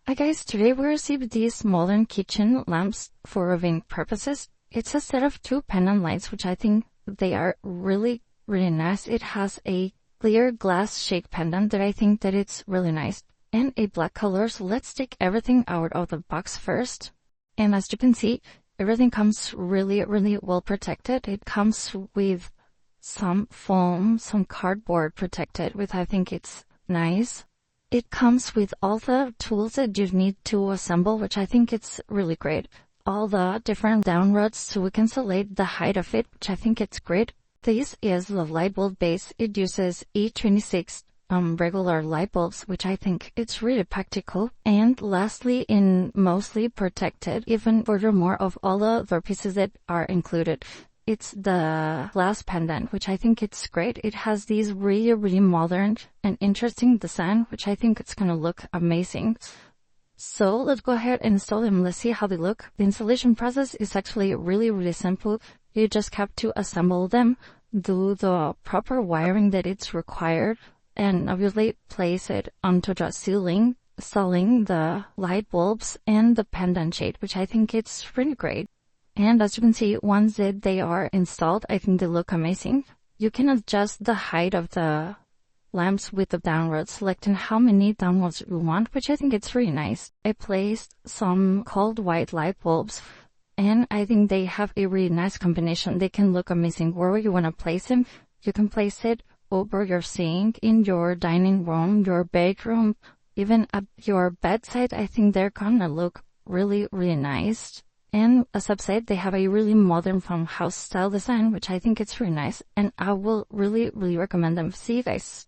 Hi guys, today we received these modern kitchen lamps for viewing purposes. It's a set of 2 pendant lights, which I think they are really nice. It has a clear glass shake pendant that I think that it's really nice, and a black color. So let's take everything out of the box first. And as you can see, everything comes really well protected. It comes with some foam, some cardboard protected, which I think it's nice. It comes with all the tools that you need to assemble, which I think it's really great. All the different down rods so we can select the height of it, which I think it's great. This is the light bulb base. It uses E26 regular light bulbs, which I think it's really practical. And lastly, in mostly protected, even furthermore of all the other pieces that are included, it's the glass pendant, which I think it's great. It has these really modern and interesting design, which I think it's gonna look amazing. So let's go ahead and install them. Let's see how they look. The installation process is actually really simple. You just have to assemble them, do the proper wiring that it's required, and obviously place it onto the ceiling, installing the light bulbs and the pendant shade, which I think it's really great. And as you can see, once that they are installed, I think they look amazing. You can adjust the height of the lamps with the downward, selecting how many downwards you want, which I think it's really nice. I placed some cold white light bulbs, and I think they have a really nice combination. They can look amazing. Wherever you want to place them, you can place it over your sink, in your dining room, your bedroom, even at your bedside. I think they're gonna look really nice. And as I've said, they have a really modern farmhouse style design, which I think it's really nice, and I will really recommend them. See you guys.